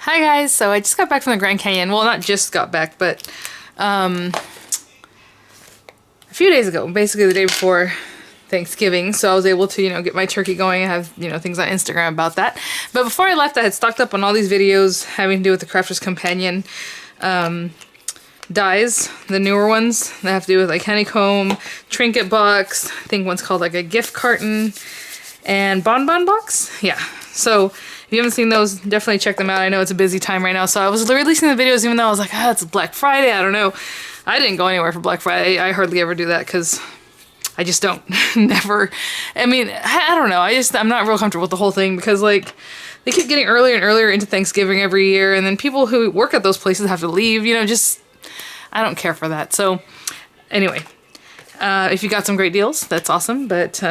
Hi guys, so I just got back from the Grand Canyon. Well, not just got back, but a few days ago, basically the day before Thanksgiving. So I was able to, get my turkey going. I have, things on Instagram about that. But before I left, I had stocked up on all these videos having to do with the Crafter's Companion dies, the newer ones that have to do with like honeycomb, trinket box. I think one's called like a gift carton and bonbon box. Yeah. So if you haven't seen those, definitely check them out. I know it's a busy time right now. So I was releasing the videos even though I was like, it's Black Friday. I don't know. I didn't go anywhere for Black Friday. I hardly ever do that because I just don't. Never. I mean, I don't know. I'm not real comfortable with the whole thing because like they keep getting earlier and earlier into Thanksgiving every year. And then people who work at those places have to leave, I don't care for that. So anyway, if you got some great deals, that's awesome. But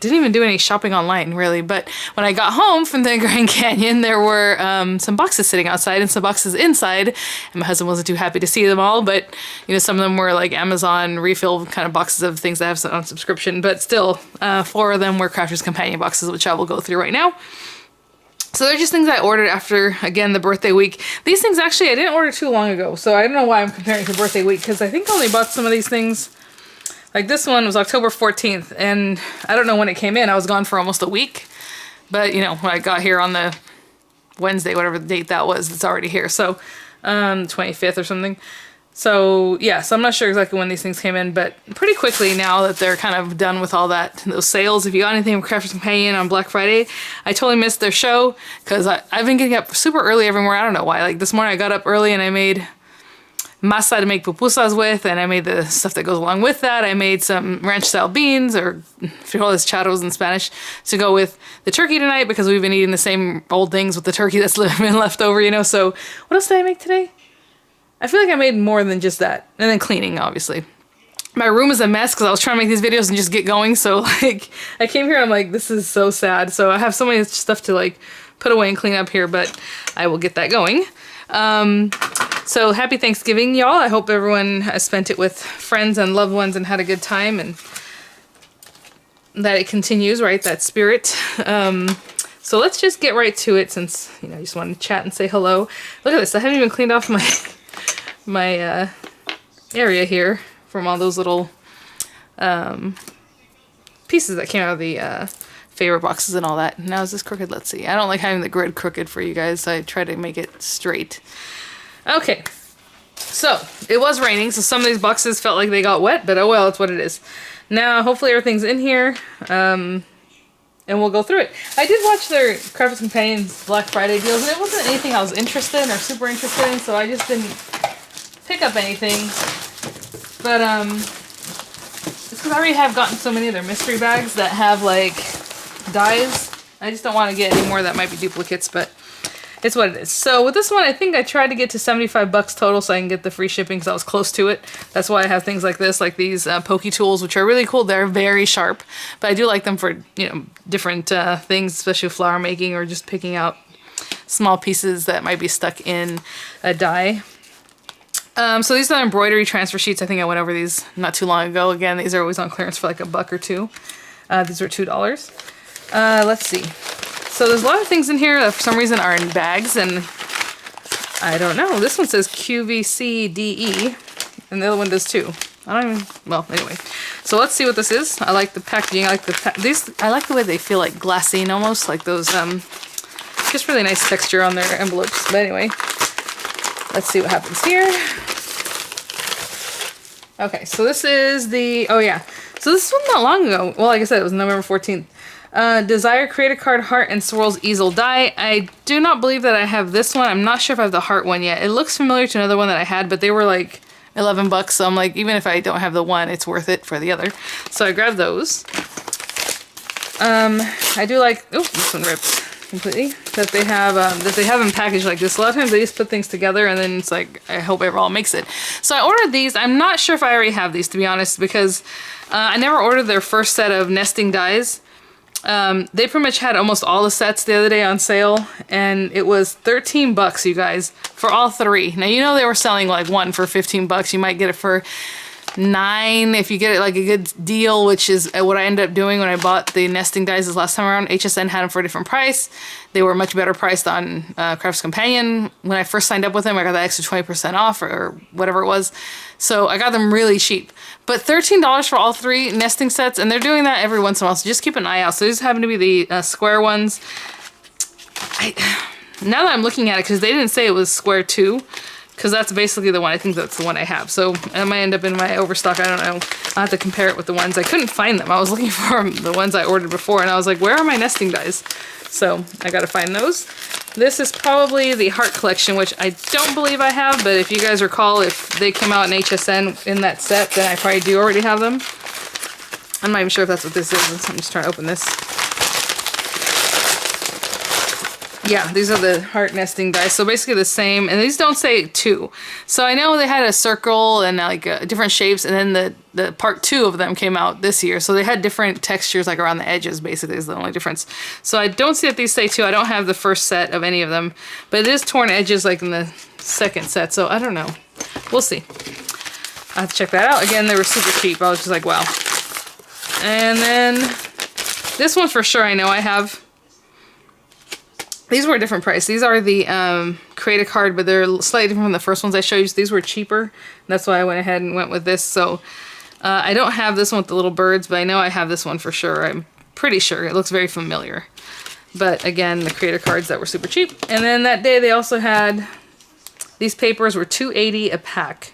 didn't even do any shopping online really. But when I got home from the Grand Canyon, there were some boxes sitting outside and some boxes inside. And my husband wasn't too happy to see them all. But some of them were like Amazon refill kind of boxes of things that I have on subscription. But still, 4 of them were Crafter's Companion boxes, which I will go through right now. So they're just things I ordered after, again, the birthday week. These things actually I didn't order too long ago, so I don't know why I'm comparing to birthday week, because I think I only bought some of these things. Like this one was October 14th, and I don't know when it came in. I was gone for almost a week. But, when I got here on the Wednesday, whatever the date that was, it's already here. So, 25th or something. So, yeah, so I'm not sure exactly when these things came in, but pretty quickly now that they're kind of done with all those sales. If you got anything from Crafter's Companion on Black Friday, I totally missed their show because I've been getting up super early every morning. I don't know why. Like this morning I got up early and I made masa to make pupusas with, and I made the stuff that goes along with that. I made some ranch-style beans, or frijoles charros in Spanish, to go with the turkey tonight because we've been eating the same old things with the turkey that's been left over, So what else did I make today? I feel like I made more than just that. And then cleaning, obviously. My room is a mess because I was trying to make these videos and just get going. So, like, I came here and I'm like, this is so sad. So I have so many stuff to, like, put away and clean up here, but I will get that going. So happy Thanksgiving, y'all. I hope everyone has spent it with friends and loved ones and had a good time, and that it continues, right? That spirit. So let's just get right to it since, I just want to chat and say hello. Look at this. I haven't even cleaned off my area here from all those little pieces that came out of the favor boxes and all that. Now is this crooked? Let's see. I don't like having the grid crooked for you guys, so I try to make it straight. Okay, so it was raining, so some of these boxes felt like they got wet, but oh well, it's what it is. Now hopefully everything's in here, and we'll go through it. I did watch their Crafter's Companion's Black Friday deals, and it wasn't anything I was interested in or super interested in, so I just didn't pick up anything. But it's because I already have gotten so many of their mystery bags that have like dies. I just don't want to get any more that might be duplicates, but it's what it is. So with this one, I think I tried to get to 75 bucks total so I can get the free shipping because I was close to it. That's why I have things like this, like these Pokey Tools, which are really cool. They're very sharp, but I do like them for, different things, especially flower making or just picking out small pieces that might be stuck in a die. So these are embroidery transfer sheets. I think I went over these not too long ago. Again, these are always on clearance for like $1 or $2. These were $2. Let's see. So there's a lot of things in here that for some reason are in bags, and I don't know. This one says QVCDE, and the other one does too. I don't even, well, anyway. So let's see what this is. I like the packaging. I like I like the way they feel like glassine almost, like those, just really nice texture on their envelopes. But anyway, let's see what happens here. Okay, so this is the, oh yeah. So this one not long ago. Well, like I said, it was November 14th. Desire Create a Card Heart and Swirls Easel Die. I do not believe that I have this one. I'm not sure if I have the heart one yet. It looks familiar to another one that I had, but they were like 11 bucks. So I'm like, even if I don't have the one, it's worth it for the other. So I grabbed those. I do like, oh, this one ripped completely. That they have them packaged like this. A lot of times they just put things together and then it's like, I hope everyone makes it. So I ordered these. I'm not sure if I already have these, to be honest, because I never ordered their first set of nesting dies. They pretty much had almost all the sets the other day on sale, and it was 13 bucks, you guys, for all 3. Now, they were selling like one for 15 bucks. You might get it for $9 if you get it like a good deal, which is what I ended up doing when I bought the nesting dies this last time around. HSN had them for a different price. They were much better priced on Crafts Companion. When I first signed up with them, I got that extra 20% off or whatever it was. So I got them really cheap. But $13 for all 3 nesting sets, and they're doing that every once in a while, so just keep an eye out. So these happen to be the square ones. Now that I'm looking at it, because they didn't say it was square 2, because that's basically the one, I think that's the one I have. So it might end up in my overstock, I don't know. I'll have to compare it with the ones. I couldn't find them. I was looking for the ones I ordered before, and I was like, where are my nesting dies? So I gotta find those. This is probably the Heart Collection, which I don't believe I have, but if you guys recall, if they came out in HSN in that set, then I probably do already have them. I'm not even sure if that's what this is. I'm just trying to open this. Yeah, these are the heart nesting dice. So basically the same, and these don't say 2. So I know they had a circle and like different shapes, and then the part 2 of them came out this year. So they had different textures like around the edges, basically is the only difference. So I don't see that these say 2. I don't have the first set of any of them, but it is torn edges like in the second set. So I don't know. We'll see. I have to check that out. Again, they were super cheap. I was just like, wow. And then this one for sure I know I have. These were a different price. These are the Create a Card, but they're slightly different from the first ones I showed you. So these were cheaper. That's why I went ahead and went with this. So I don't have this one with the little birds, but I know I have this one for sure. I'm pretty sure. It looks very familiar. But again, the Create a Cards that were super cheap. And then that day they also had, these papers were $2.80 a pack.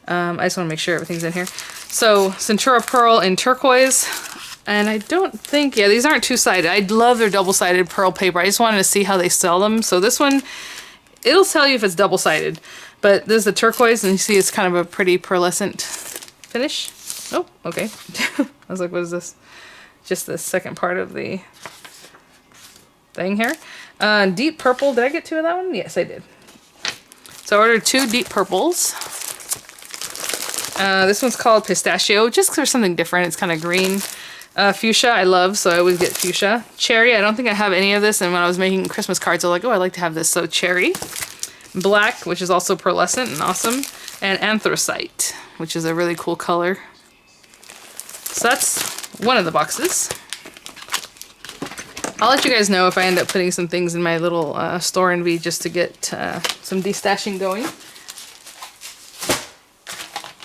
I just want to make sure everything's in here. So Centura Pearl in turquoise. And I don't think, yeah, these aren't two-sided. I love their double-sided pearl paper. I just wanted to see how they sell them. So this one, it'll tell you if it's double-sided. But this is the turquoise, and you see it's kind of a pretty pearlescent finish. Oh, okay. I was like, what is this? Just the second part of the thing here. Deep purple, did I get 2 of that one? Yes, I did. So I ordered 2 deep purples. This one's called Pistachio, just because there's something different. It's kind of green. Fuchsia, I love, so I always get fuchsia. Cherry, I don't think I have any of this, and when I was making Christmas cards, I was like, oh, I'd like to have this, so cherry. Black, which is also pearlescent and awesome. And anthracite, which is a really cool color. So that's one of the boxes. I'll let you guys know if I end up putting some things in my little store in V just to get some destashing going.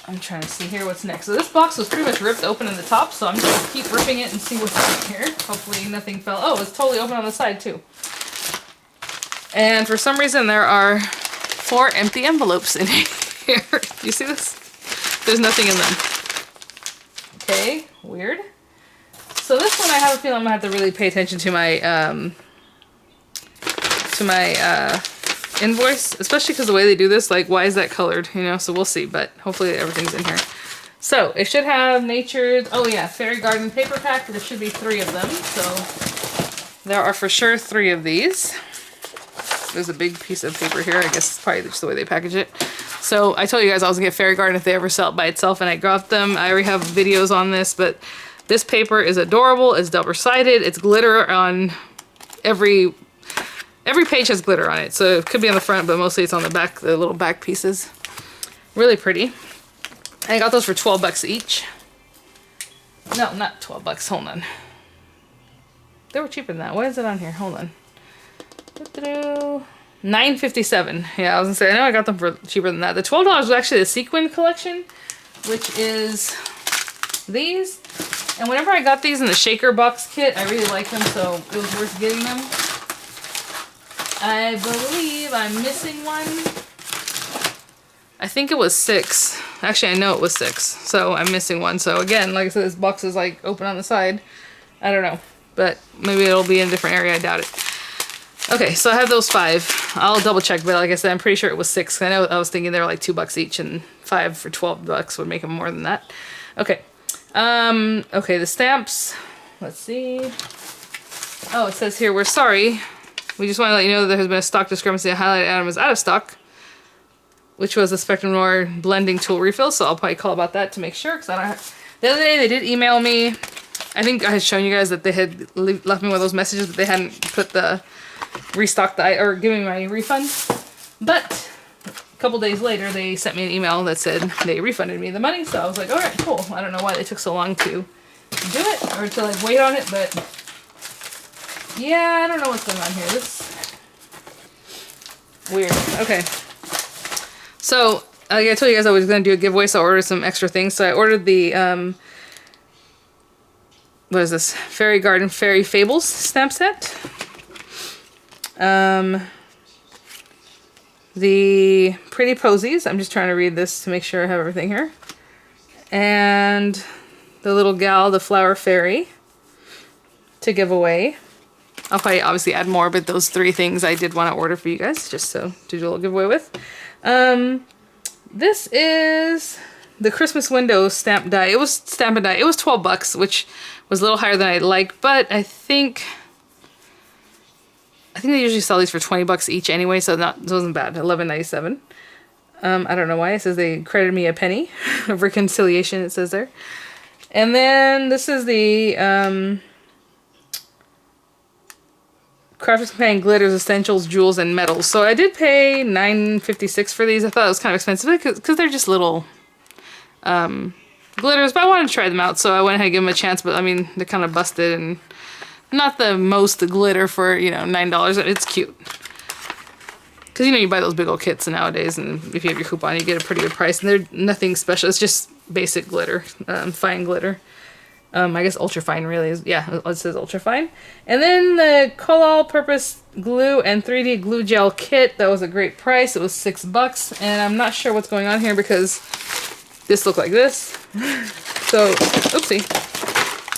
I'm trying to see here what's next. So this box was pretty much ripped open in the top, so I'm just going to keep ripping it and see what's in here. Hopefully nothing fell. Oh, it's totally open on the side too. And for some reason there are 4 empty envelopes in here. You see this? There's nothing in them. Okay, weird. So this one I have a feeling I'm going to have to really pay attention to my invoice, especially because the way they do this, like, why is that colored, you know? So we'll see, but hopefully everything's in here. So it should have Nature's, oh yeah, Fairy Garden paper pack. There should be 3 of them, so there are for sure 3 of these. There's a big piece of paper here. I guess it's probably just the way they package it. So I told you guys I was gonna get Fairy Garden if they ever sell it by itself, and I got them. I already have videos on this, but this paper is adorable. It's double-sided. It's glitter on every page has glitter on it, so it could be on the front, but mostly it's on the back, the little back pieces. Really pretty. I got those for 12 bucks each. No, not 12 bucks. Hold on. They were cheaper than that. Why is it on here? Hold on. $9.57. Yeah, I was gonna say, I know I got them for cheaper than that. The $12 was actually the sequin collection, which is these. And whenever I got these in the shaker box kit, I really liked them, so it was worth getting them. I believe I'm missing one. I think it was 6. Actually, I know it was 6. So I'm missing one. So again, like I said, this box is like open on the side. I don't know. But maybe it'll be in a different area. I doubt it. Okay, so I have those 5. I'll double check, but like I said, I'm pretty sure it was 6. I know I was thinking they were like $2 each, and 5 for 12 bucks would make them more than that. Okay. Okay, the stamps. Let's see. Oh, it says here, we're sorry. We just want to let you know that there has been a stock discrepancy. A highlighted item is out of stock, which was a Spectrum Noir blending tool refill. So I'll probably call about that to make sure. Because I don't have... The other day they did email me. I think I had shown you guys that they had left me one of those messages that they hadn't put the restocked the or giving me my refund. But a couple days later, they sent me an email that said they refunded me the money. So I was like, all right, cool. I don't know why they took so long to do it or to like wait on it, but yeah, I don't know what's going on here. This weird. Okay. So like I told you guys I was going to do a giveaway, so I ordered some extra things. So I ordered the, what is this? Fairy Garden Fairy Fables stamp set. The Pretty Posies. I'm just trying to read this to make sure I have everything here. And the little gal, the Flower Fairy, to give away. I'll probably obviously add more, but those 3 things I did want to order for you guys, just so to do a little giveaway with. This is the Christmas Window stamp die. It was stamp and die. It was 12 bucks, which was a little higher than I'd like, but I think they usually sell these for 20 bucks each anyway, so it wasn't bad. $11.97. I don't know why. It says they credited me a penny of reconciliation, it says there. And then this is the Crafter's Companion Glitters, Essentials, Jewels, and Metals. So I did pay $9.56 for these. I thought it was kind of expensive because they're just little glitters, but I wanted to try them out, so I went ahead and gave them a chance. But I mean, they're kind of busted and not the most glitter for, you know, $9. It's cute. Because, you know, you buy those big old kits nowadays, and if you have your coupon, you get a pretty good price. And they're nothing special. It's just basic glitter, fine glitter. I guess ultra fine really is, yeah, it says ultra fine. And then the all-purpose glue and 3D glue gel kit. That was a great price. It was $6. And I'm not sure what's going on here because this looked like this. So, oopsie.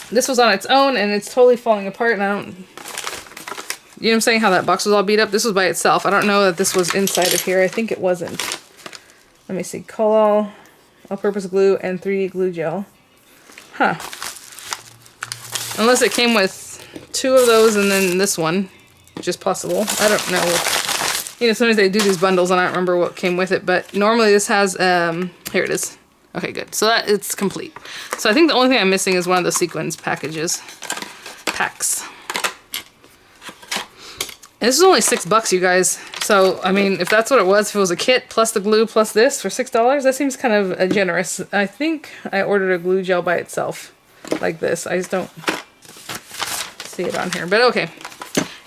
This was on its own, and it's totally falling apart, and I don't... You know what I'm saying? How that box was all beat up? This was by itself. I don't know that this was inside of here. I think it wasn't. Let me see. All-purpose glue and 3D glue gel. Huh. Unless it came with 2 of those and then this one, which is possible. I don't know. You know, sometimes they do these bundles, and I don't remember what came with it, but normally this has... here it is. Okay, good. So that it's complete. So I think the only thing I'm missing is one of the sequins packs. And this is only $6, you guys. So, I mean, if that's what it was, if it was a kit plus the glue plus this for $6, that seems kind of generous. I think I ordered a glue gel by itself, like this. I just don't see it on here, but okay.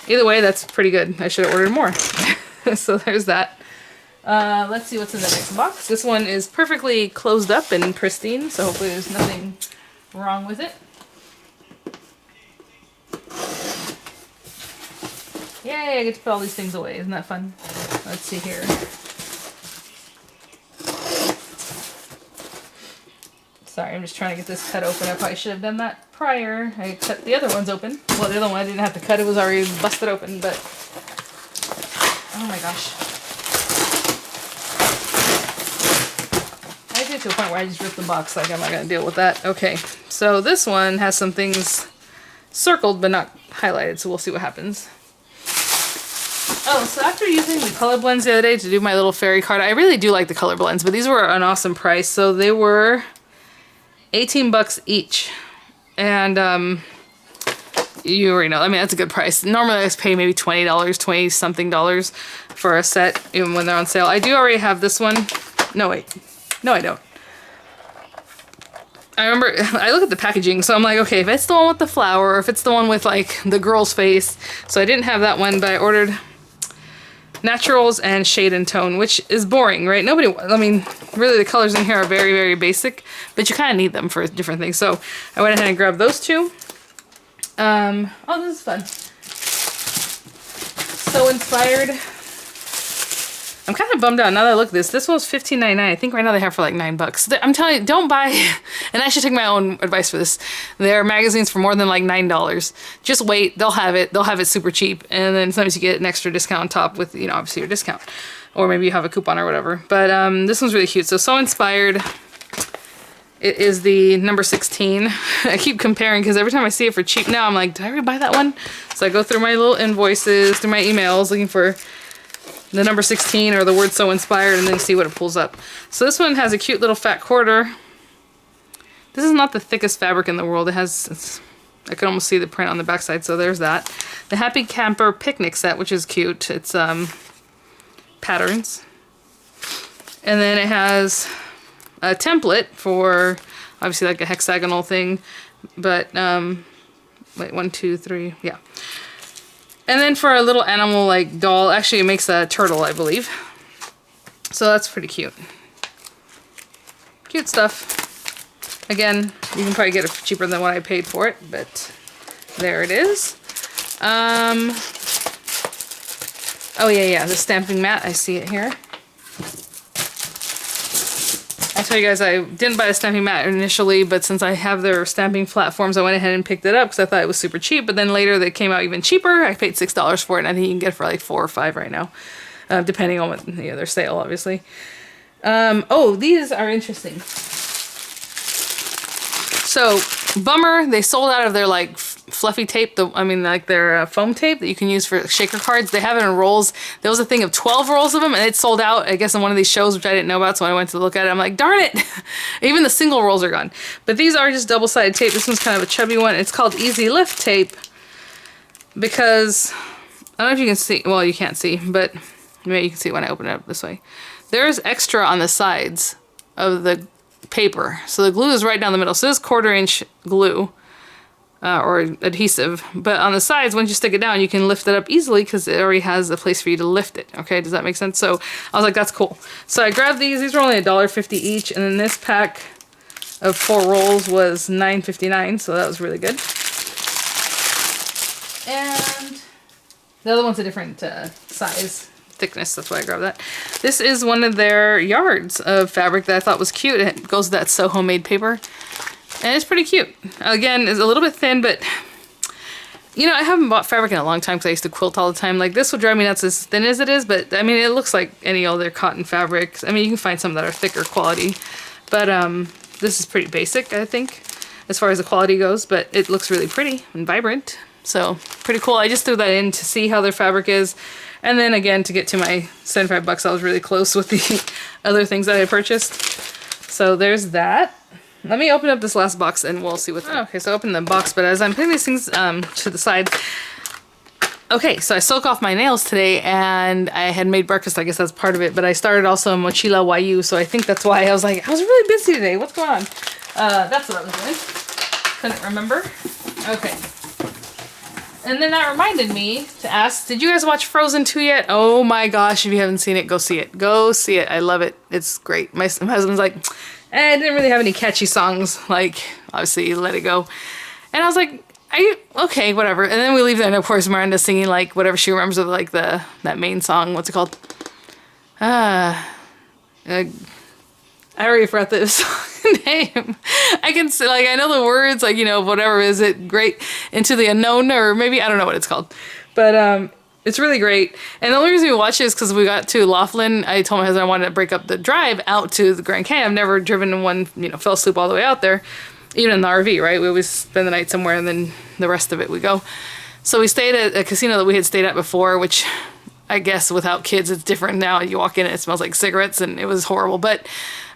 Either way, that's pretty good. I should have ordered more. So there's that. Let's see what's in the next box. This one is perfectly closed up and pristine, so hopefully there's nothing wrong with it. Yay, I get to put all these things away. Isn't that fun? Let's see here. Sorry, I'm just trying to get this cut open. I probably should have done that prior. I cut the other ones open. Well, the other one I didn't have to cut. It was already busted open, but... Oh my gosh. I get to a point where I just rip the box, like I'm not going to deal with that. Okay, so this one has some things circled but not highlighted, so we'll see what happens. Oh, so after using the color blends the other day to do my little fairy card, I really do like the color blends, but these were an awesome price. So they were 18 bucks each. And you already know, I mean, that's a good price. Normally I just pay maybe $20, 20-something dollars for a set, even when they're on sale. I do already have this one. No, wait. No, I don't. I remember, I look at the packaging, so I'm like, okay, if it's the one with the flower, or if it's the one with, like, the girl's face. So I didn't have that one, but I ordered Naturals and Shade and Tone, which is boring, right? Nobody, I mean, really the colors in here are very, very basic, but you kind of need them for different things. So I went ahead and grabbed those two. Oh, this is fun. So Inspired. I'm kind of bummed out now that I look at this. This was $15.99. I think right now they have for like $9. I'm telling you, don't buy, and I should take my own advice for this. They're magazines for more than like $9. Just wait, they'll have it. They'll have it super cheap. And then sometimes you get an extra discount on top with, you know, obviously your discount. Or maybe you have a coupon or whatever. But this one's really cute. So Inspired. It is the number 16. I keep comparing because every time I see it for cheap now, I'm like, did I already buy that one? So I go through my little invoices, through my emails, looking for the number 16 or the word So Inspired, and then see what it pulls up. So this one has a cute little fat quarter. This is not the thickest fabric in the world. It has, I can almost see the print on the backside, so there's that. The Happy Camper Picnic Set, which is cute. It's patterns. And then it has a template for obviously like a hexagonal thing, but wait, 1, 2, 3, yeah. And then for a little animal like doll, actually it makes a turtle, I believe. So that's pretty cute. Cute stuff. Again, you can probably get it cheaper than what I paid for it, but there it is. Oh yeah, the stamping mat, I see it here. I told you guys I didn't buy the stamping mat initially, but since I have their stamping platforms, I went ahead and picked it up because I thought it was super cheap. But then later they came out even cheaper. I paid $6 for it, and I think you can get it for like $4 or $5 right now, depending on what, their sale, obviously. Oh, these are interesting. So, bummer, they sold out of their like fluffy tape, like their foam tape that you can use for shaker cards. They have it in rolls. There was a thing of 12 rolls of them, and it sold out, I guess, in one of these shows, which I didn't know about, so when I went to look at it, I'm like, darn it! Even the single rolls are gone. But these are just double-sided tape. This one's kind of a chubby one. It's called Easy Lift Tape because, I don't know if you can see, well, you can't see, but maybe you can see when I open it up this way. There's extra on the sides of the paper. So the glue is right down the middle. So this is 1/4 inch glue or adhesive. But on the sides, once you stick it down, you can lift it up easily because it already has a place for you to lift it. Okay, does that make sense? So I was like, that's cool. So I grabbed these. These were only $1.50 each. And then this pack of 4 rolls was $9.59. So that was really good. And the other one's a different size. Thickness, that's why I grabbed that. This is one of their yards of fabric that I thought was cute. It goes with that So Homemade paper. And it's pretty cute. Again, it's a little bit thin, but you know, I haven't bought fabric in a long time because I used to quilt all the time. Like this would drive me nuts as thin as it is, but I mean, it looks like any other cotton fabrics. I mean, you can find some that are thicker quality, but this is pretty basic, I think, as far as the quality goes, but it looks really pretty and vibrant. So pretty cool. I just threw that in to see how their fabric is. And then again, to get to my $75, I was really close with the other things that I purchased. So there's that. Let me open up this last box and we'll see what's in it. Okay, so I opened the box, but as I'm putting these things to the side. Okay, so I soak off my nails today and I had made breakfast. I guess that's part of it, but I started also Mochila YU, so I think that's why I was like, I was really busy today. What's going on? That's what I was doing. Couldn't remember. Okay. And then that reminded me to ask, did you guys watch Frozen 2 yet? Oh my gosh, if you haven't seen it, go see it. Go see it. I love it. It's great. My husband's like, I didn't really have any catchy songs, like, obviously, Let It Go. And I was like, are you, okay, whatever. And then we leave there, and of course, Miranda's singing, like, whatever she remembers of, like, that main song. What's it called? I already forgot the song name. I can say, like, I know the words, like, you know, whatever, is it Great Into the Unknown, or maybe, I don't know what it's called. But, it's really great. And the only reason we watched it is because we got to Laughlin. I told my husband I wanted to break up the drive out to the Grand Canyon. I've never driven in one, you know, fell asleep all the way out there, even in the RV, right? We always spend the night somewhere and then the rest of it we go. So we stayed at a casino that we had stayed at before, which I guess without kids it's different now. You walk in, it smells like cigarettes and it was horrible. But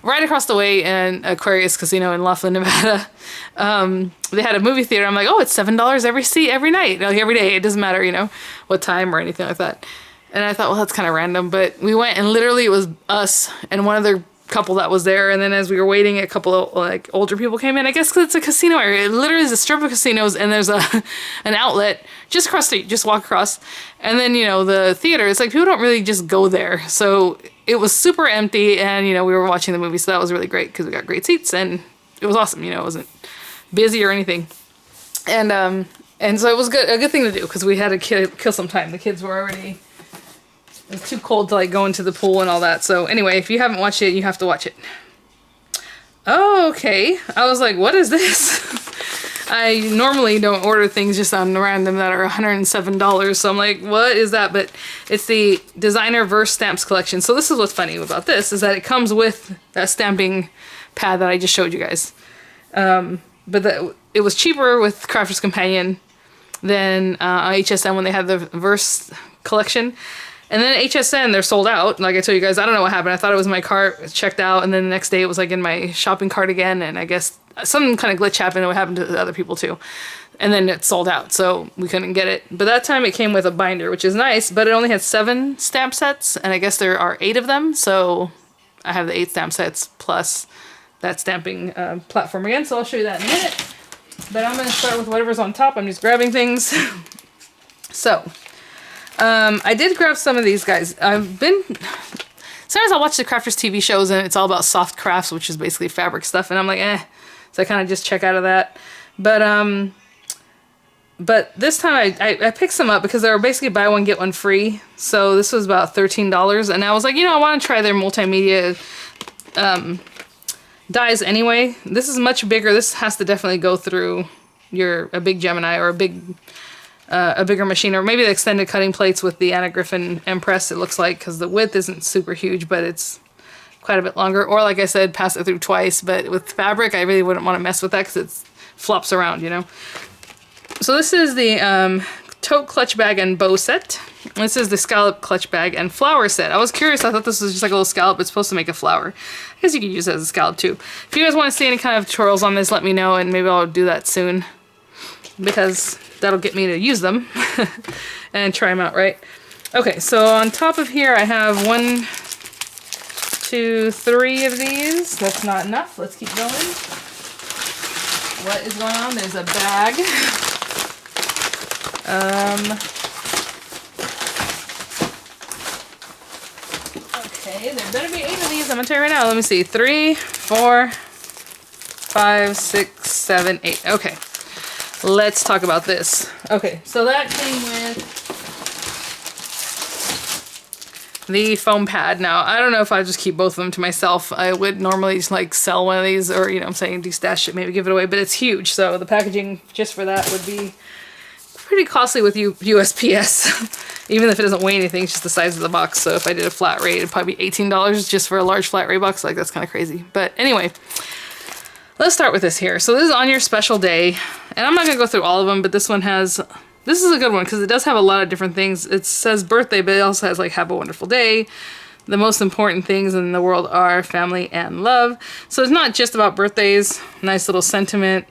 right across the way in Aquarius Casino in Laughlin, Nevada, they had a movie theater. I'm like, oh, it's $7 every night, like every day. It doesn't matter, you know, what time or anything like that. And I thought, well, that's kind of random. But we went and literally it was us and one other couple that was there. And then as we were waiting, a couple of like older people came in. I guess because it's a casino area. It literally is a strip of casinos and there's an outlet just across the street, just walk across. And then, you know, the theater, it's like people don't really just go there. So it was super empty and, you know, we were watching the movie. So that was really great because we got great seats and it was awesome. You know, it wasn't busy or anything. And so it was a good thing to do because we had to kill some time. The kids were already, it was too cold to like go into the pool and all that. So anyway, if you haven't watched it, you have to watch it. Oh, okay. I was like, what is this? I normally don't order things just on random that are $107. So I'm like, what is that? But it's the Designer Verse Stamps collection. So this is what's funny about this is that it comes with that stamping pad that I just showed you guys. But it was cheaper with Crafter's Companion than HSN when they had the Verse collection. And then HSN, they're sold out. Like I told you guys, I don't know what happened. I thought it was in my cart, checked out, and then the next day it was like in my shopping cart again. And I guess some kind of glitch happened and it happened to the other people too. And then it sold out, so we couldn't get it. But that time it came with a binder, which is nice, but it only had 7 stamp sets, and I guess there are 8 of them. So I have the 8 stamp sets plus that stamping platform again, so I'll show you that in a minute. But I'm going to start with whatever's on top. I'm just grabbing things. So, I did grab some of these guys. Sometimes I'll watch the crafters TV shows and it's all about soft crafts, which is basically fabric stuff, and I'm like, eh. So I kind of just check out of that. But this time I picked some up because they were basically buy one, get one free. So this was about $13. And I was like, you know, I want to try their multimedia dies anyway. This is much bigger. This has to definitely go through a big Gemini or a bigger machine, or maybe the extended cutting plates with the Anna Griffin Empress, it looks like, because the width isn't super huge, but it's quite a bit longer. Or like I said, pass it through twice. But with fabric, I really wouldn't want to mess with that because it flops around, you know. So this is the tote clutch bag and bow set. This is the scallop clutch bag and flower set. I was curious. I thought this was just like a little scallop. It's supposed to make a flower. I guess you could use it as a scallop too. If you guys want to see any kind of tutorials on this, let me know, and maybe I'll do that soon, because that'll get me to use them and try them out, right? Okay, so on top of here I have 1, 2, 3 of these. That's not enough. Let's keep going. What is going on? There's a bag. Okay, there better be 8 of these. I'm gonna tell you right now. Let me see. 3, 4, 5, 6, 7, 8. Okay, let's talk about this. Okay, so that came with the foam pad. Now, I don't know if I just keep both of them to myself. I would normally just like sell one of these, or, you know, I'm saying destash it, maybe give it away, but it's huge. So the packaging just for that would be pretty costly with USPS. Even if it doesn't weigh anything, it's just the size of the box. So if I did a flat rate, it'd probably be $18 just for a large flat rate box. Like, that's kind of crazy. But anyway, let's start with this here. So this is on your special day, and I'm not gonna go through all of them, but this one has, this is a good one because it does have a lot of different things. It says birthday, but it also has like have a wonderful day. The most important things in the world are family and love. So it's not just about birthdays. Nice little sentiment.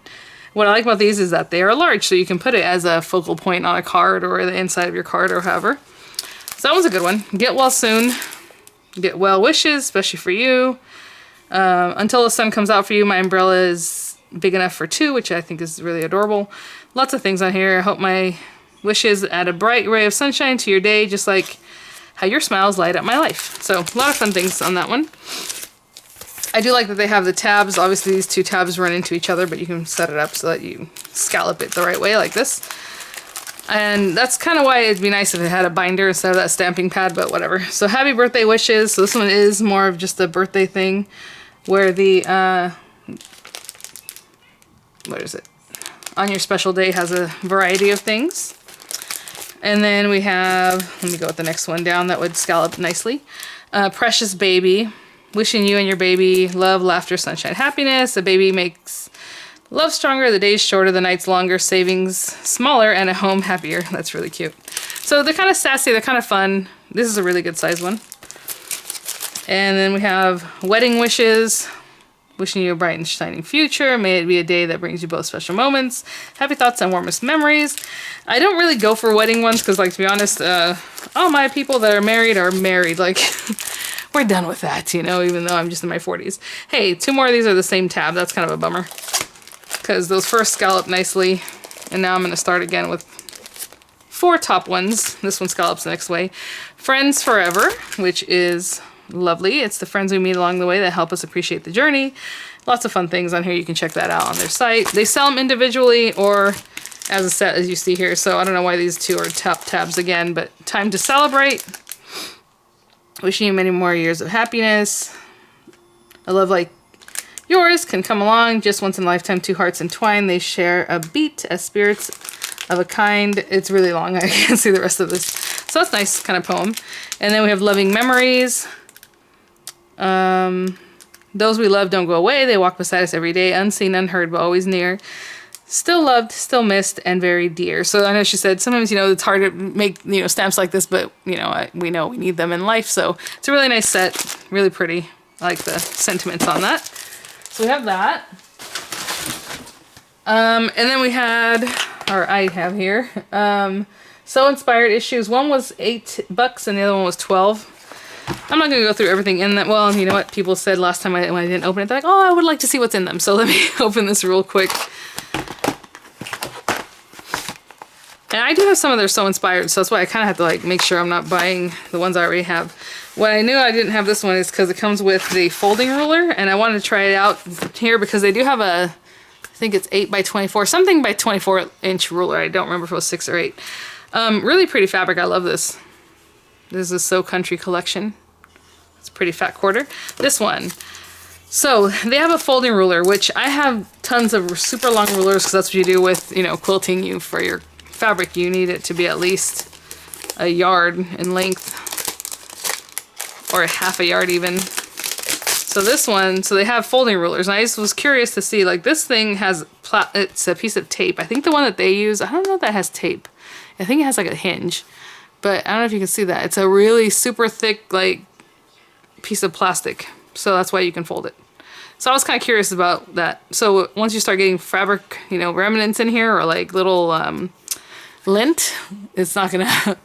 What I like about these is that they are large, so you can put it as a focal point on a card or the inside of your card or however. So that one's a good one. Get well soon. Get well wishes, especially for you. Until the sun comes out for you, my umbrella is big enough for 2, which I think is really adorable. Lots of things on here. I hope my wishes add a bright ray of sunshine to your day, just like how your smiles light up my life. So a lot of fun things on that one. I do like that they have the tabs. Obviously these 2 tabs run into each other, but you can set it up so that you scallop it the right way like this. And that's kind of why it'd be nice if it had a binder instead of that stamping pad, but whatever. So happy birthday wishes. So this one is more of just a birthday thing, where the, what is it? On your special day has a variety of things. And then we have, let me go with the next one down that would scallop nicely. Precious baby. Wishing you and your baby love, laughter, sunshine, happiness. A baby makes love stronger, the days shorter, the nights longer, savings smaller, and a home happier. That's really cute. So they're kind of sassy, they're kind of fun. This is a really good size one. And then we have wedding wishes. Wishing you a bright and shining future. May it be a day that brings you both special moments. Happy thoughts and warmest memories. I don't really go for wedding ones because, like, to be honest, all my people that are married. Like, we're done with that, you know, even though I'm just in my 40s. Hey, 2 more of these are the same tab. That's kind of a bummer. Because those first scallop nicely. And now I'm going to start again with 4 top ones. This one scallops the next way. Friends Forever, which is lovely. It's the friends we meet along the way that help us appreciate the journey. Lots of fun things on here. You can check that out on their site. They sell them individually or as a set, as you see here. So I don't know why these 2 are top tabs again, but time to celebrate. Wishing you many more years of happiness. A love like yours can come along just once in a lifetime. 2 hearts entwined. They share a beat as spirits of a kind. It's really long. I can't see the rest of this. So that's nice kind of poem. And then we have loving memories. Those we love don't go away. They walk beside us every day, unseen, unheard, but always near. Still loved, still missed, and very dear. So I know she said sometimes, you know, it's hard to make, you know, stamps like this, but, you know, we know we need them in life. So it's a really nice set. Really pretty. I like the sentiments on that. So we have that. And then we had, or I have here, So Inspired issues. One was $8 and the other one was $12. I'm not going to go through everything in that. Well, you know what? People said last time when I didn't open it, they're like, oh, I would like to see what's in them. So let me open this real quick. And I do have some of their Sew Inspired, so that's why I kind of have to like make sure I'm not buying the ones I already have. What I knew I didn't have this one is because it comes with the folding ruler, and I wanted to try it out here because they do have a, I think it's 8 by 24, something by 24 inch ruler. I don't remember if it was 6 or 8. Really pretty fabric. I love this. This is So Country collection. It's a pretty fat quarter. This one. So they have a folding ruler, which I have tons of super long rulers because that's what you do with, you know, quilting. For your fabric, you need it to be at least a yard in length, or a half a yard even. So this one, so they have folding rulers, and I just was curious to see, like, this thing has, it's a piece of tape. I think the one that they use, I don't know if that has tape. I think it has like a hinge, but I don't know if you can see that. It's a really super thick, like, piece of plastic, so that's why you can fold it. So I was kind of curious about that. So once you start getting fabric, you know, remnants in here, or like little lint, it's not gonna,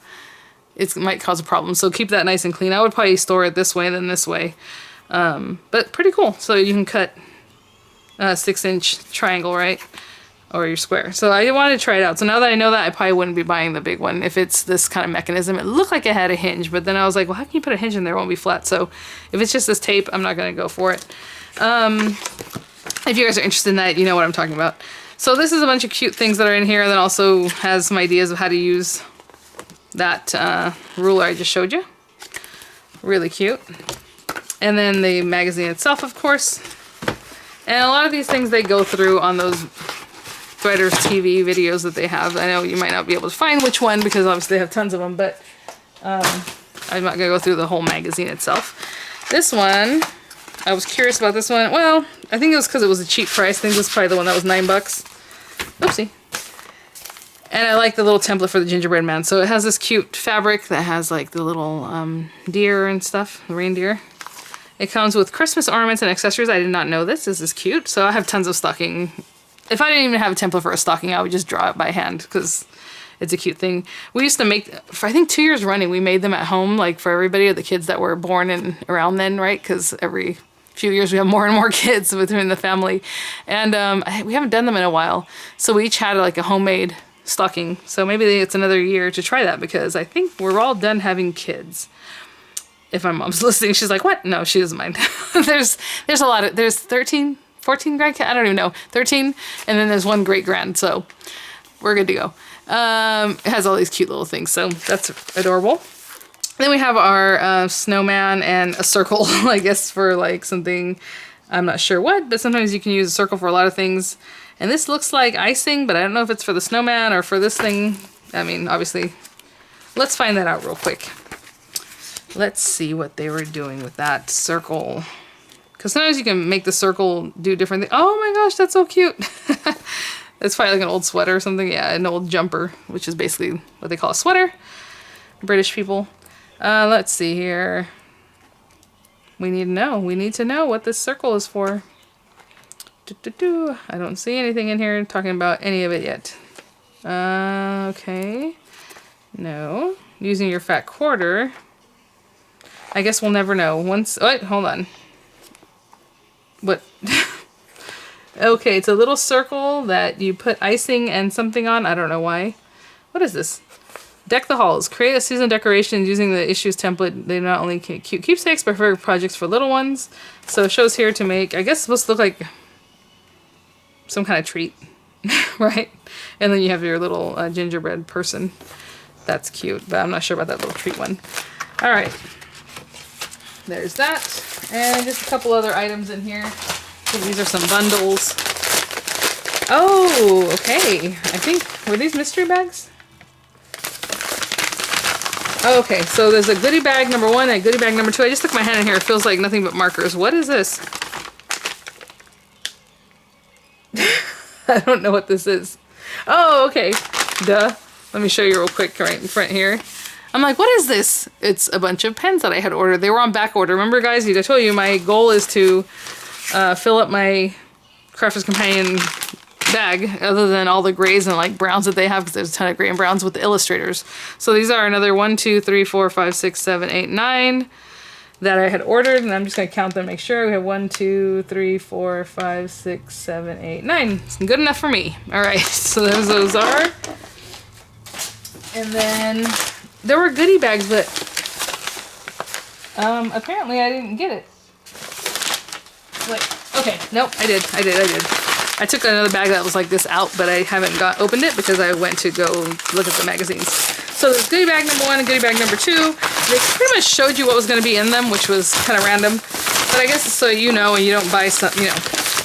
it might cause a problem. So keep that nice and clean. I would probably store it this way than this way. But pretty cool. So you can cut a 6-inch triangle, right? Or your square. So I wanted to try it out. So now that I know that, I probably wouldn't be buying the big one if it's this kind of mechanism. It looked like it had a hinge, but then I was like, well, how can you put a hinge in there? It won't be flat. So if it's just this tape, I'm not going to go for it. If you guys are interested in that, you know what I'm talking about. So this is a bunch of cute things that are in here, and then also has some ideas of how to use that ruler I just showed you. Really cute. And then the magazine itself, of course. And a lot of these things they go through on those Threaders TV videos that they have. I know you might not be able to find which one because obviously they have tons of them, but I'm not going to go through the whole magazine itself. This one, I was curious about this one. Well, I think it was because it was a cheap price. I think this was probably the one that was $9. Oopsie. And I like the little template for the gingerbread man. So it has this cute fabric that has like the little deer and stuff, the reindeer. It comes with Christmas ornaments and accessories. I did not know this. This is cute. So I have tons of stocking. If I didn't even have a template for a stocking, I would just draw it by hand because it's a cute thing. We used to make, for I think 2 years running, we made them at home, like for everybody, or the kids that were born in around then, right? Because every few years we have more and more kids within the family. And we haven't done them in a while. So we each had like a homemade stocking. So maybe it's another year to try that because I think we're all done having kids. If my mom's listening, she's like, what? No, she doesn't mind. there's a lot of, there's 13, 14 grandkids, I don't even know, 13, and then there's one great grand, so we're good to go. It has all these cute little things, so that's adorable. Then we have our snowman and a circle, I guess for like something, I'm not sure what, but sometimes you can use a circle for a lot of things. And this looks like icing, but I don't know if it's for the snowman or for this thing. I mean, obviously, let's find that out real quick. Let's see what they were doing with that circle. Because sometimes you can make the circle do different things. Oh my gosh, that's so cute. It's probably like an old sweater or something. Yeah, an old jumper, which is basically what they call a sweater. British people. Let's see here. We need to know. We need to know what this circle is for. I don't see anything in here talking about any of it yet. Okay. No. Using your fat quarter. I guess we'll never know. Once. Wait, hold on. What? Okay, it's a little circle that you put icing and something on. I don't know why. What is this? Deck the halls. Create a season decoration using the issues template. They not only cute keepsakes, but for projects for little ones. So it shows here to make, I guess it's supposed to look like some kind of treat, right? And then you have your little gingerbread person. That's cute, but I'm not sure about that little treat one. All right. There's that. And just a couple other items in here. So these are some bundles. Oh, okay. I think, were these mystery bags? Oh, okay, so there's a goodie bag number 1 and a goodie bag number 2. I just took my hand in here. It feels like nothing but markers. What is this? I don't know what this is. Oh, okay. Duh. Let me show you real quick right in front here. I'm like, what is this? It's a bunch of pens that I had ordered. They were on back order. Remember, guys, I told you my goal is to fill up my Crafter's Companion bag, other than all the grays and like browns that they have, because there's a ton of gray and browns with the illustrators. So these are another 1, 2, 3, 4, 5, 6, 7, 8, 9. that I had ordered, and I'm just gonna count them, make sure. We have 1, 2, 3, 4, 5, 6, 7, 8, 9. It's good enough for me. All right, so those are. And then there were goodie bags, but apparently I didn't get it. Wait, okay, nope, I did. I took another bag that was like this out, but I haven't opened it because I went to go look at the magazines. So there's goodie bag number 1 and goodie bag number 2. They pretty much showed you what was going to be in them, which was kind of random. But I guess it's so you know and you don't buy some, you know,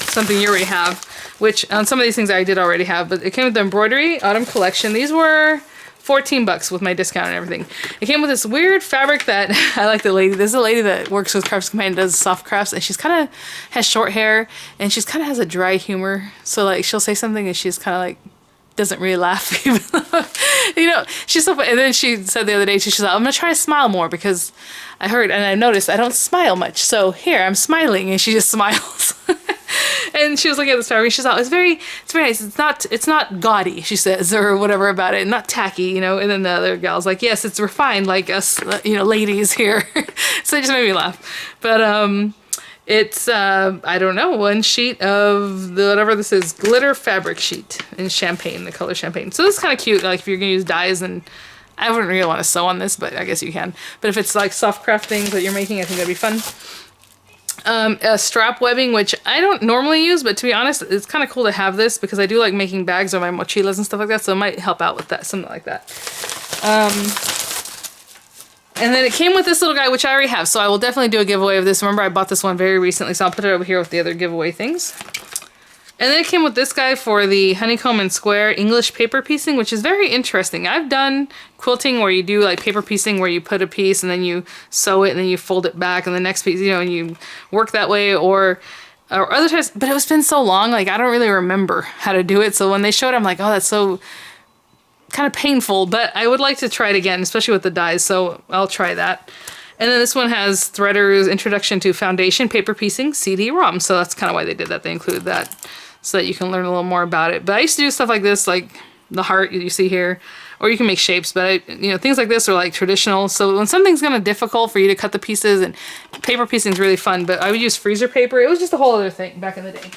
something you already have. Which on some of these things I did already have, but it came with the embroidery autumn collection. These were $14 with my discount and everything. It came with this weird fabric that I like the lady. There's a lady that works with Crafts Command and does soft crafts, and she's kind of has short hair and she's kind of has a dry humor. So like she'll say something and she's kind of like doesn't really laugh, even though, you know, she's so funny. And then she said the other day, she's like, I'm gonna try to smile more because I heard and I noticed I don't smile much. So here I'm smiling, and she just smiles. And she was looking at this fabric. She's like, it's very nice. It's not gaudy, she says, or whatever about it. Not tacky, you know. And then the other gal's like, yes, it's refined like us, you know, ladies here. So it just made me laugh. But it's I don't know, one sheet of the whatever this is, glitter fabric sheet in champagne, the color champagne. So this is kind of cute. Like if you're gonna use dyes, and I wouldn't really want to sew on this, but I guess you can. But if it's like soft craft things that you're making, I think that'd be fun. A strap webbing, which I don't normally use, but to be honest, it's kind of cool to have this because I do like making bags or my mochilas and stuff like that, so it might help out with that, something like that. And then it came with this little guy, which I already have, so I will definitely do a giveaway of this. Remember, I bought this one very recently, so I'll put it over here with the other giveaway things. And then it came with this guy for the honeycomb and square English paper piecing, which is very interesting. I've done quilting where you do like paper piecing where you put a piece and then you sew it and then you fold it back and the next piece, you know, and you work that way, or other times, but it's been so long, like I don't really remember how to do it. So when they showed it, I'm like, oh, that's so kind of painful, but I would like to try it again, especially with the dyes, so I'll try that. And then this one has Threader's Introduction to Foundation Paper Piecing CD-ROM, so that's kind of why they did that. They included that so that you can learn a little more about it. But I used to do stuff like this, like the heart you see here, or you can make shapes, but you know, things like this are like traditional. So when something's kind of difficult for you to cut the pieces, and paper piecing is really fun, but I would use freezer paper. It was just a whole other thing back in the day.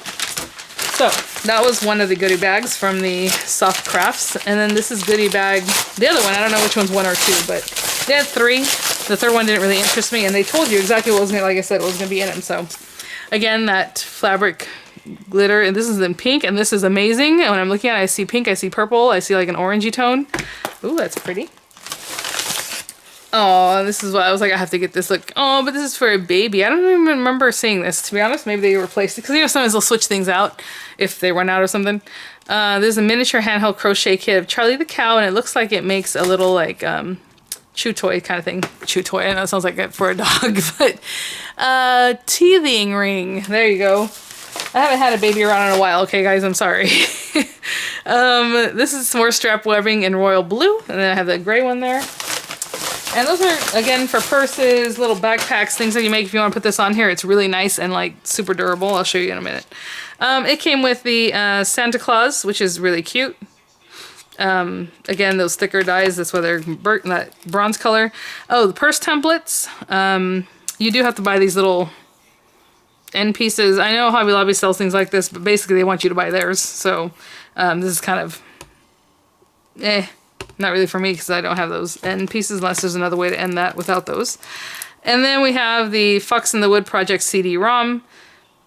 So that was one of the goodie bags from the soft crafts. And then this is goodie bag, the other one, I don't know which one's 1 or 2, but they had 3. The third one didn't really interest me, and they told you exactly what was gonna, like I said, what was gonna be in them. So again, that fabric glitter, and this is in pink, and this is amazing. And when I'm looking at it, I see pink, I see purple, I see like an orangey tone. Ooh, that's pretty. Oh, this is what I was like, I have to get this. Look, oh, but this is for a baby. I don't even remember seeing this, to be honest. Maybe they replaced it, because you know sometimes they'll switch things out if they run out or something. There's a miniature handheld crochet kit of Charlie the cow, and it looks like it makes a little like chew toy kind of thing. Chew toy, I know it sounds like it for a dog, but teething ring. There you go. I haven't had a baby around in a while, okay guys, I'm sorry. This is some more strap webbing in royal blue, and then I have the gray one there. And those are, again, for purses, little backpacks, things that you make if you want to put this on here. It's really nice and like super durable. I'll show you in a minute. It came with the Santa Claus, which is really cute. Again, those thicker dyes, that's why they're that bronze color. Oh, the purse templates. You do have to buy these little end pieces. I know Hobby Lobby sells things like this, but basically they want you to buy theirs. So this is kind of not really for me because I don't have those end pieces unless there's another way to end that without those. And then we have the Fox in the Wood Project CD-ROM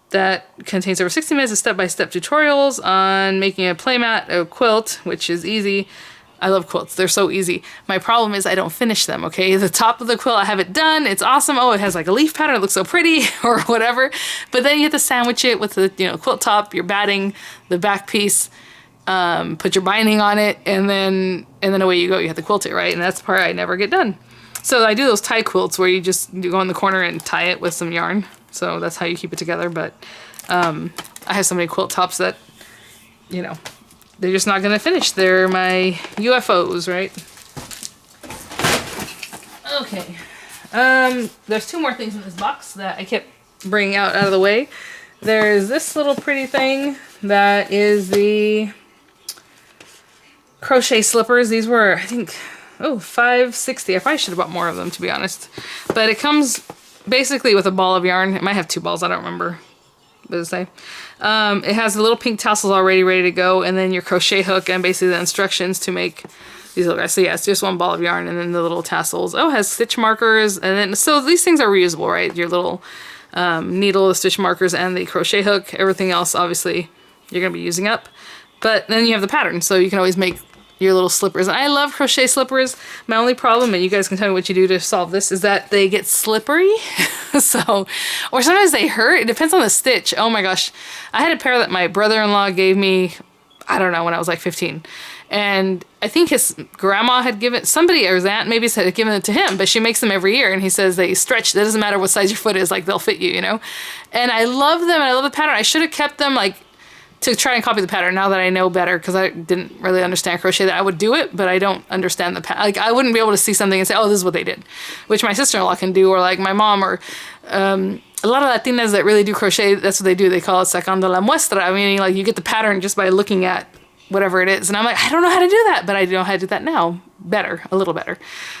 that contains over 60 minutes of step-by-step tutorials on making a playmat, a quilt, which is easy. I love quilts. They're so easy. My problem is I don't finish them, okay? The top of the quilt, I have it done. It's awesome. Oh, it has like a leaf pattern. It looks so pretty or whatever. But then you have to sandwich it with the, you know, quilt top, your batting, the back piece, put your binding on it, and then away you go. You have to quilt it, right? And that's the part I never get done. So I do those tie quilts where you just go in the corner and tie it with some yarn. So that's how you keep it together. But I have so many quilt tops that, you know, they're just not gonna finish. They're my UFOs, right? Okay. There's 2 more things in this box that I kept bringing out of the way. There's this little pretty thing that is the Crochet Slippers. These were, I think, $5.60. I probably should have bought more of them, to be honest. But it comes basically with a ball of yarn. It might have 2 balls, I don't remember. What does it say? It has the little pink tassels already ready to go, and then your crochet hook and basically the instructions to make these little guys. So yeah, it's just 1 ball of yarn and then the little tassels. Oh, it has stitch markers, and then so these things are reusable, right? Your little needle, the stitch markers, and the crochet hook. Everything else, obviously, you're gonna be using up. But then you have the pattern, so you can always make your little slippers. And I love crochet slippers. My only problem, and you guys can tell me what you do to solve this, is that they get slippery. So, or sometimes they hurt. It depends on the stitch. Oh my gosh. I had a pair that my brother-in-law gave me, I don't know, when I was like 15. And I think his grandma had given, somebody or his aunt maybe had given it to him, but she makes them every year. And he says they stretch. It doesn't matter what size your foot is, like they'll fit you, you know? And I love them, and I love the pattern. I should have kept them like to try and copy the pattern now that I know better, because I didn't really understand crochet. That I would do it, but I don't understand the pattern. Like I wouldn't be able to see something and say, oh, this is what they did, which my sister-in-law can do, or like my mom, or a lot of Latinas that really do crochet, that's what they do. They call it sacando la muestra, meaning like you get the pattern just by looking at whatever it is. And I'm like, I don't know how to do that, but I know how to do that now better, a little better.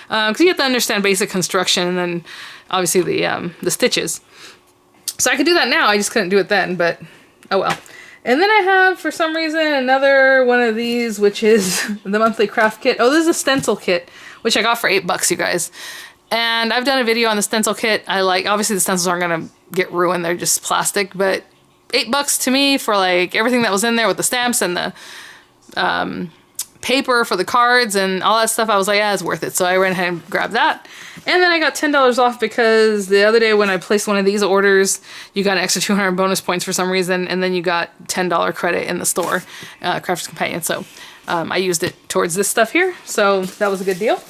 Because you have to understand basic construction and then obviously the stitches. So I could do that now, I just couldn't do it then, but oh well. And then I have, for some reason, another one of these, which is the monthly craft kit. Oh, this is a stencil kit, which I got for $8, you guys. And I've done a video on the stencil kit. I like, obviously the stencils aren't gonna get ruined, they're just plastic, but $8 to me for like everything that was in there with the stamps and the paper for the cards and all that stuff. I was like, yeah, it's worth it. So I ran ahead and grabbed that. And then I got $10 off because the other day when I placed one of these orders, you got an extra 200 bonus points for some reason, and then you got $10 credit in the store, Crafter's Companion. So I used it towards this stuff here. So that was a good deal.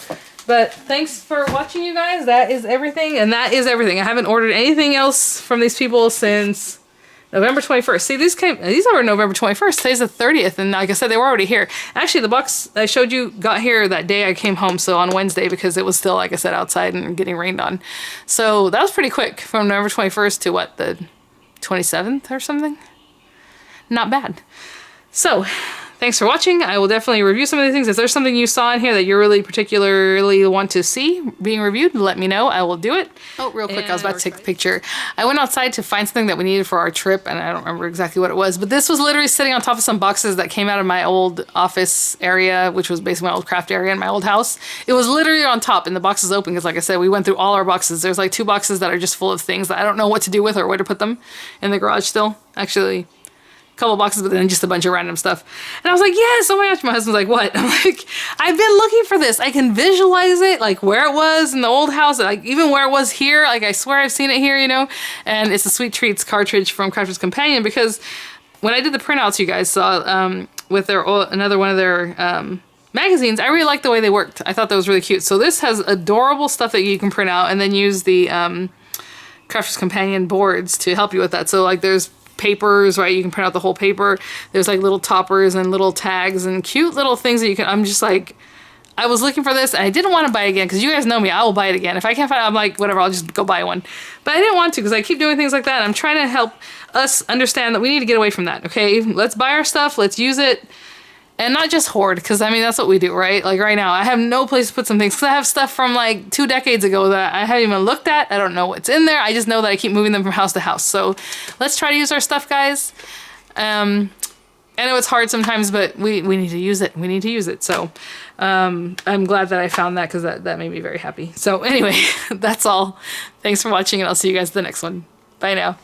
But thanks for watching, you guys. That is everything, and that is everything. I haven't ordered anything else from these people since November 21st. See, these are November 21st. Today's the 30th, and like I said, they were already here. Actually, the box I showed you got here that day I came home, so on Wednesday, because it was still, like I said, outside and getting rained on. So that was pretty quick, from November 21st to what, the 27th or something? Not bad. So, thanks for watching. I will definitely review some of these things. If there's something you saw in here that you really particularly want to see being reviewed, let me know. I will do it. Oh, real quick, I was about to take the picture. I went outside to find something that we needed for our trip, and I don't remember exactly what it was, but this was literally sitting on top of some boxes that came out of my old office area, which was basically my old craft area in my old house. It was literally on top, and the box is open, because like I said, we went through all our boxes. There's like 2 boxes that are just full of things that I don't know what to do with or where to put them in the garage still. Actually, couple boxes, but then just a bunch of random stuff. And I was like, yes, oh my gosh. My husband's like, what? I'm like, I've been looking for this. I can visualize it, like where it was in the old house, like even where it was here. Like I swear I've seen it here, you know? And it's a Sweet Treats cartridge from Crafter's Companion, because when I did the printouts you guys saw with their another one of their magazines, I really liked the way they worked. I thought that was really cute. So this has adorable stuff that you can print out and then use the Crafter's Companion boards to help you with that. So like there's papers, right? You can print out the whole paper. There's like little toppers and little tags and cute little things that you can, I'm just like, I was looking for this and I didn't want to buy it again, because you guys know me, I will buy it again. If I can't find it, I'm like, whatever, I'll just go buy one. But I didn't want to, because I keep doing things like that. And I'm trying to help us understand that we need to get away from that, okay? Let's buy our stuff, let's use it, and not just hoard, because I mean, that's what we do, right? Like right now, I have no place to put some things, because I have stuff from like 2 decades ago that I haven't even looked at. I don't know what's in there. I just know that I keep moving them from house to house. So let's try to use our stuff, guys. I know it's hard sometimes, but we need to use it. We need to use it. So I'm glad that I found that, because that made me very happy. So anyway, that's all. Thanks for watching, and I'll see you guys in the next one. Bye now.